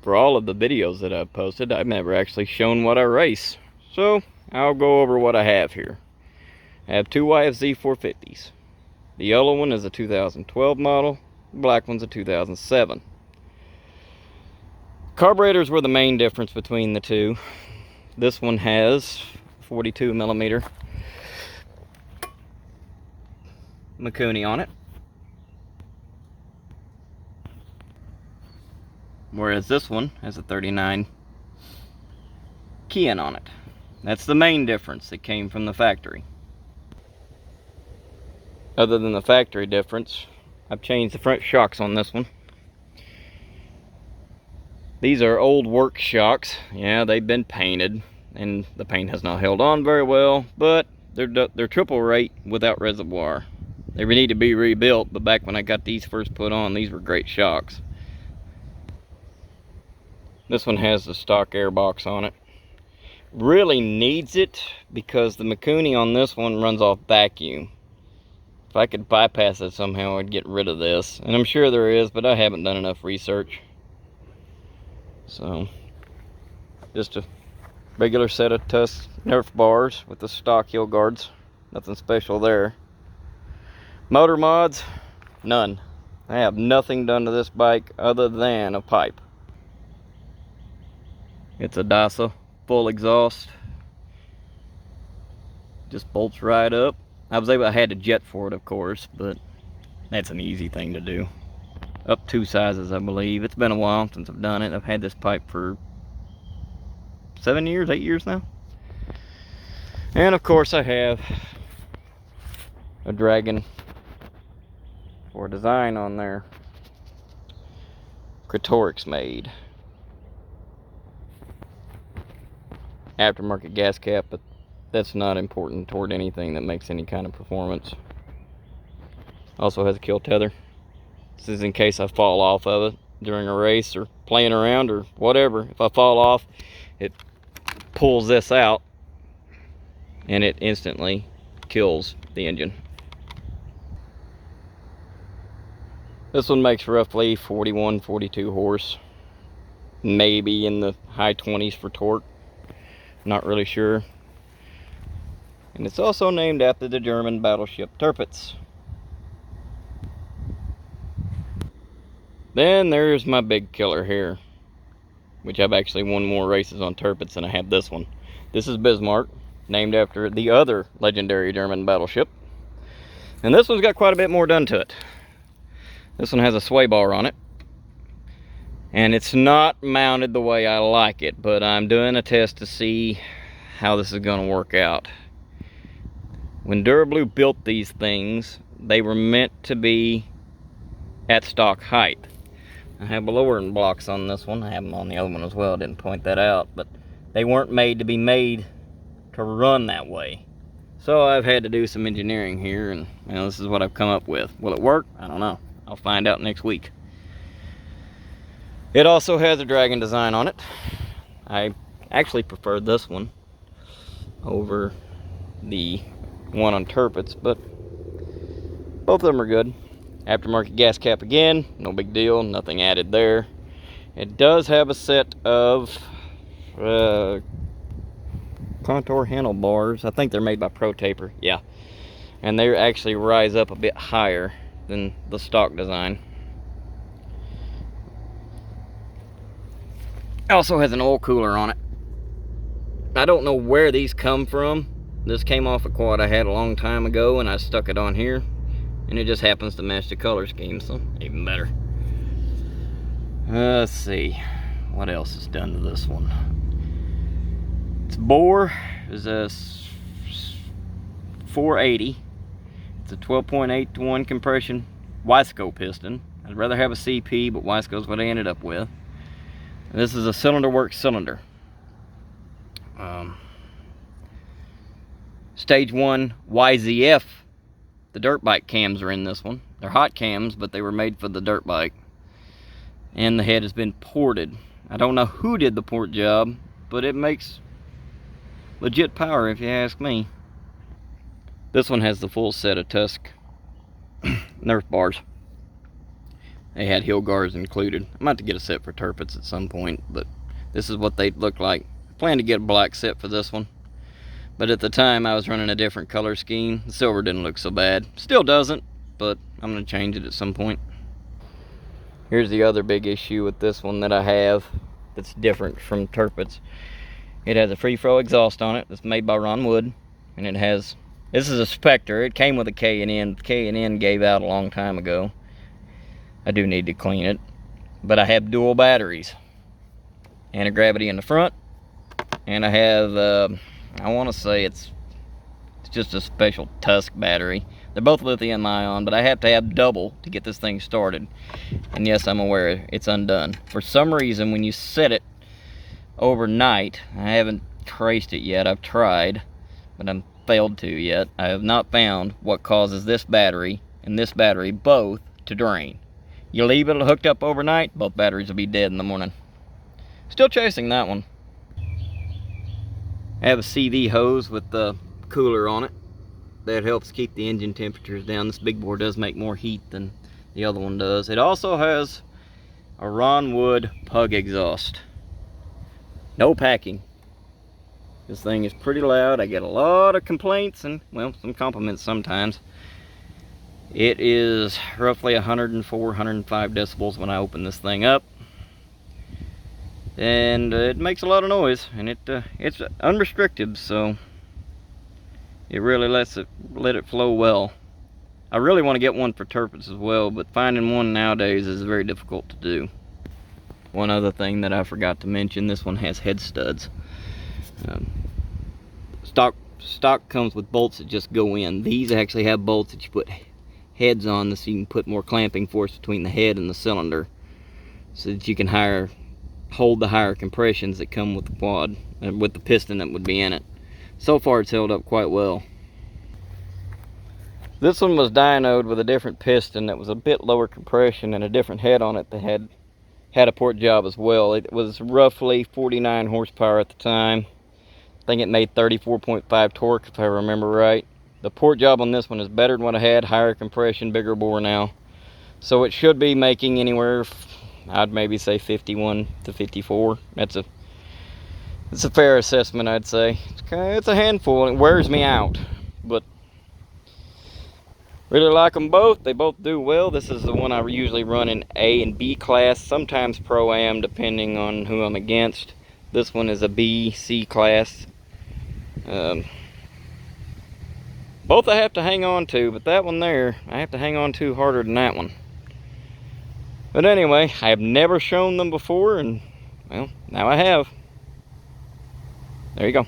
for all of the videos that I've posted, I've never actually shown what I race. So, I'll go over what I have here. I have two YZF 450s. The yellow one is a 2012 model. The black one's a 2007. Carburetors were the main difference between the two. This one has 42 millimeter Mikuni on it, whereas this one has a 39 Kehin on it. That's the main difference that came from the factory. Other than the factory difference, I've changed the front shocks on this one. These are old work shocks. Yeah, they've been painted and the paint has not held on very well, but they're triple rate without reservoir. They need to be rebuilt, but back when I got these first put on, these were great shocks. This one has the stock air box on it. Really needs it because the Mikuni on this one runs off vacuum. If I could bypass it somehow, I'd get rid of this. And I'm sure there is, but I haven't done enough research. So, just a regular set of Tusk Nerf bars with the stock heel guards. Nothing special there. Motor mods, none. I have nothing done to this bike other than a pipe. It's a Dasa full exhaust. Just bolts right up. I had to jet for it, of course, but that's an easy thing to do. Up 2 sizes, I believe. It's been a while since I've done it. I've had this pipe for 7 years, 8 years now. And of course I have a Dragon for design on there. Kratorix made. Aftermarket gas cap, but that's not important toward anything that makes any kind of performance. Also has a kill tether. This is in case I fall off of it during a race or playing around or whatever. If I fall off, it pulls this out and it instantly kills the engine. This one makes roughly 41, 42 horse. Maybe in the high 20s for torque. Not really sure. And it's also named after the German battleship Tirpitz. Then there's my big killer here, which I've actually won more races on Tirpitz than I have this one. This is Bismarck, named after the other legendary German battleship. And this one's got quite a bit more done to it. This one has a Swaybar on it. And it's not mounted the way I like it, but I'm doing a test to see how this is going to work out. When Durablue built these things, they were meant to be at stock height. I have lowering blocks on this one. I have them on the other one as well. I didn't point that out, but they weren't made to be made to run that way. So I've had to do some engineering here, and this is what I've come up with. Will it work? I don't know. I'll find out next week. It also has a Dragon design on it. I actually prefer this one over the one on Tirpitz, but both of them are good. Aftermarket gas cap again, no big deal, nothing added there. It does have a set of contour handlebars. I think they're made by Pro Taper, yeah. And they actually rise up a bit higher than the stock design. It also has an oil cooler on it. I don't know where these come from. This came off a quad I had a long time ago and I stuck it on here. And it just happens to match the color scheme, so even better. Let's see. What else is done to this one? Its bore is a 480. It's a 12.8 to 1 compression Weisco piston. I'd rather have a CP, but Weisco's what I ended up with. This is a cylinder work cylinder. Stage 1 YZF, the dirt bike cams are in this one. They're hot cams, but they were made for the dirt bike. And the head has been ported. I don't know who did the port job, but it makes legit power if you ask me. This one has the full set of Tusk Nerf bars. They had heel guards included. I'm about to get a set for Tirpitz at some point, but this is what they look like. I plan to get a black set for this one, but at the time I was running a different color scheme. The silver didn't look so bad. Still doesn't, but I'm going to change it at some point. Here's the other big issue with this one that I have that's different from Tirpitz. It has a free flow exhaust on it that's made by Ron Wood, and it has, this is a Spectre. It came with a K&N. K&N gave out a long time ago. I do need to clean it, but I have dual batteries. Antigravity in the front, and I have, I want to say it's just a special Tusk battery. They're both lithium ion, but I have to have double to get this thing started. And yes, I'm aware it's undone. For some reason, when you set it overnight, I haven't traced it yet. I've tried, but I've failed to yet. I have not found what causes this battery and this battery both to drain. You leave it hooked up overnight, both batteries will be dead in the morning. Still chasing that one. I have a CV hose with the cooler on it. That helps keep the engine temperatures down. This big bore does make more heat than the other one does. It also has a Ron Wood Pug Exhaust. No packing. This thing is pretty loud. I get a lot of complaints and, well, some compliments sometimes. It is roughly 104, 105 decibels when I open this thing up. And it makes a lot of noise, and it's unrestricted, so it really let it flow well. I really want to get one for Tirpitz as well, but finding one nowadays is very difficult to do. One other thing that I forgot to mention, this one has head studs. Stock comes with bolts that just go in. These actually have bolts that you put heads on so you can put more clamping force between the head and the cylinder, so that you can hold the higher compressions that come with the quad, with the piston that would be in it. So far it's held up quite well. This one was dynoed with a different piston that was a bit lower compression and a different head on it that had a port job as well. It was roughly 49 horsepower at the time. I think it made 34.5 torque if I remember right. The port job on this one is better than what I had, higher compression, bigger bore now. So it should be making anywhere, I'd maybe say 51 to 54. It's a fair assessment, I'd say. It's a handful and it wears me out, but really like them both. They both do well. This is the one I usually run in A and B class, sometimes Pro-Am depending on who I'm against. This one is a B, C class. Both I have to hang on to, but that one there, I have to hang on to harder than that one. But anyway, I have never shown them before, and well, now I have. There you go.